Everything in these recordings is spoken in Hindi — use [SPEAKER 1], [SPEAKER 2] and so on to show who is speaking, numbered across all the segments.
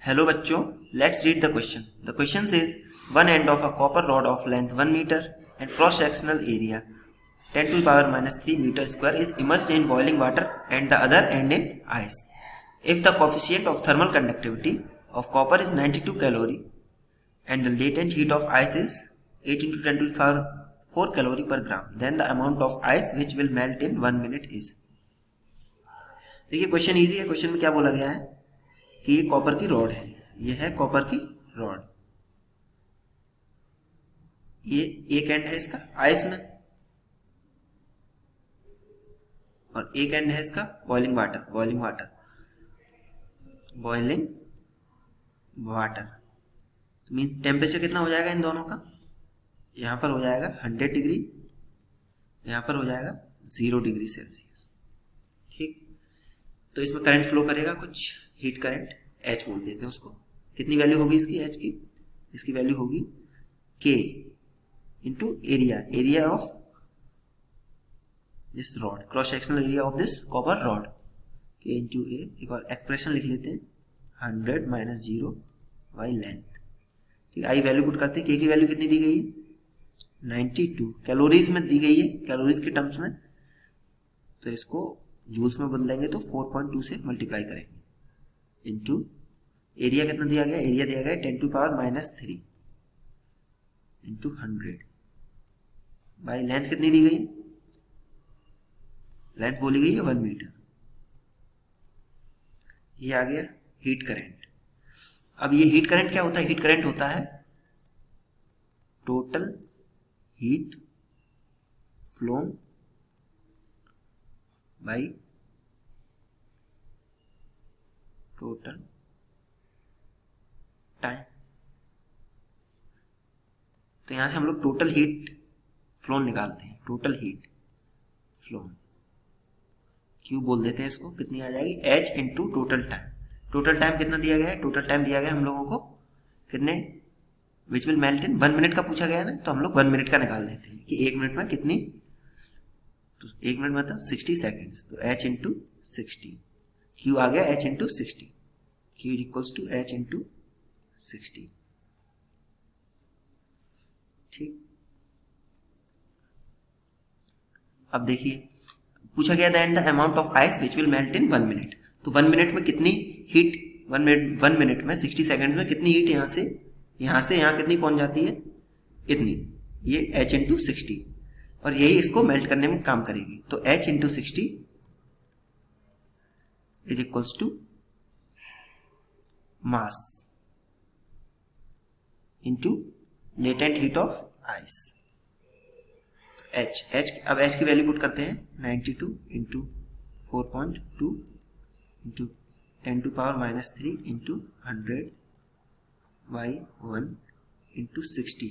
[SPEAKER 1] Hello बच्चों, let's read the question. The question says one end of a copper rod of length 1 meter and cross sectional area 10 to the power minus 3 meter square is immersed in boiling water and the other end in ice. If the coefficient of thermal conductivity of copper is 92 calorie and the latent heat of ice is 8 into 10 to the power 4 calorie per gram, then the amount of ice which will melt in 1 minute is. देखिए क्वेश्चन इजी है. क्वेश्चन में क्या बोला गया है कि ये कॉपर की रॉड है, ये है कॉपर की रॉड, ये एक एंड है इसका आइस में और एक एंड है इसका बॉइलिंग वाटर. मीन्स टेम्परेचर कितना हो जाएगा इन दोनों का, यहां पर हो जाएगा 100 डिग्री, यहां पर हो जाएगा 0 डिग्री सेल्सियस. ठीक, तो इसमें करंट फ्लो करेगा, कुछ हीट करंट H बोल देते हैं उसको. कितनी वैल्यू होगी इसकी H की, इसकी वैल्यू होगी K into area of this rod, cross sectional area of this copper rod, K into A. एक और एक्सप्रेशन लिख लेते हैं 100 माइनस 0 बाई लेंथ. ठीक, आई वैल्यू पुट करते हैं. K की वैल्यू कितनी दी गई है 92, कैलोरीज में दी गई है, कैलोरीज के टर्म्स में, तो इसको जूल्स में बदलेंगे तो 4.2 से मल्टीप्लाई करेंगे इंटू एरिया कितना दिया गया, एरिया दिया गया 10 to power minus 3 into 100 by length कितनी दी गई, लेंथ बोली गई है 1 मीटर. ये आ गया हीट करंट. अब ये हीट करंट क्या होता है, हीट करंट होता है total heat phloem by total time. तो यहां से हम लोग टोटल हीट फ्लोन निकालते हैं. टोटल हीट फ्लोन क्यू बोल देते हैं इसको. कितनी आ जाएगी H into total time. Total time कितना दिया गया है, टोटल टाइम दिया गया हम लोगों को कितने, विच विल मेल्ट इन 1 मिनट का पूछा गया है ना, तो हम लोग 1 मिनट का निकाल देते हैं कि 1 मिनट में कितनी, तो 1 मिनट मतलब 60 सेकेंड्स, तो H इंटू 60. Q आ गया H into 60. Q is equals to H into 60. ठीक, अब देखिए पूछा गया that the amount of ice which will melt in 1 minute. तो 1 मिनट में कितनी हीट, 1 मिनट में 60 सेकेंड में कितनी हीट यहां से यहां कितनी पहुंच जाती है, इतनी, ये H इंटू 60, और यही इसको मेल्ट करने में काम करेगी. तो H into 60 is equals to mass into latent heat of ice. H अब H की वैल्यू पुट करते हैं 92 into 4.2 into 10 to power minus 3 into 100 by 1 into 60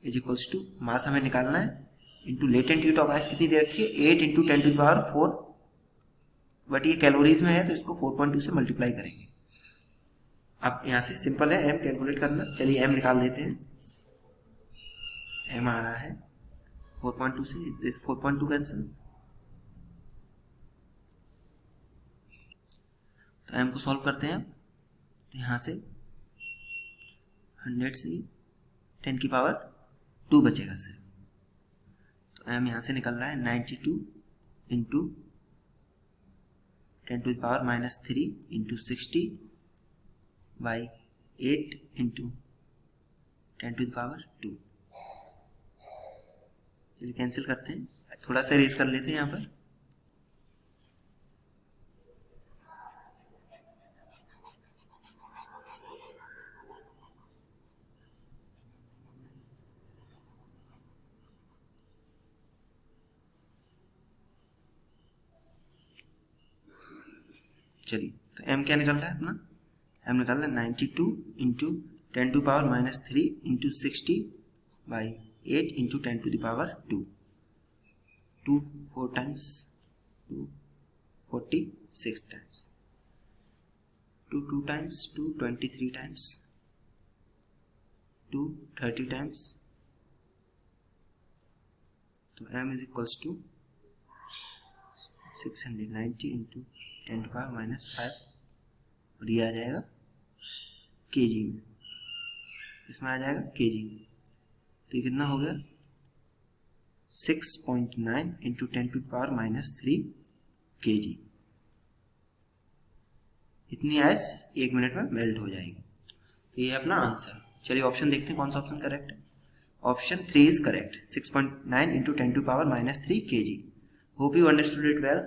[SPEAKER 1] is equals to mass हमें निकालना है into latent heat of ice कितनी दे रखी है 8 इंटू 10 टू पावर 4, बट ये कैलोरीज में है तो इसको 4.2 से मल्टीप्लाई करेंगे. अब यहां से सिंपल है m कैलकुलेट करना. चलिए m निकाल देते हैं. m आ रहा है 4.2 से 4.2 कैंसिल, तो m को सॉल्व करते हैं. तो यहां से 100 से 10 की पावर 2 बचेगा सिर्फ. तो m यहां से निकल रहा है 92 into 10 to the power minus 3 into 60 by 8 into 10 to the power 2. चलिए कैंसिल करते हैं, थोड़ा सा रेज कर लेते हैं यहाँ पर. चलिए, तो m क्या निकल रहा है अपना, m निकल रहा है 92 into 10 to power minus 3 into 60 by 8 into 10 to the power 2. 2 4 times 2 46 times 2 2 times 2 23 times 2 30 times. तो m is equals to 690 into 10 to power minus 5, और ये आ जाएगा केजी में, इसमें आ जाएगा केजी में। तो ये कितना हो गया 6.9 इंटू 10⁻³ kg। इतनी आइस 1 मिनट में मेल्ट हो जाएगी। तो ये है अपना आंसर। चलिए ऑप्शन देखते हैं कौन सा ऑप्शन करेक्ट है। Option 3 is correct, 6.9 into 10⁻³ kg। Hope you understood it well.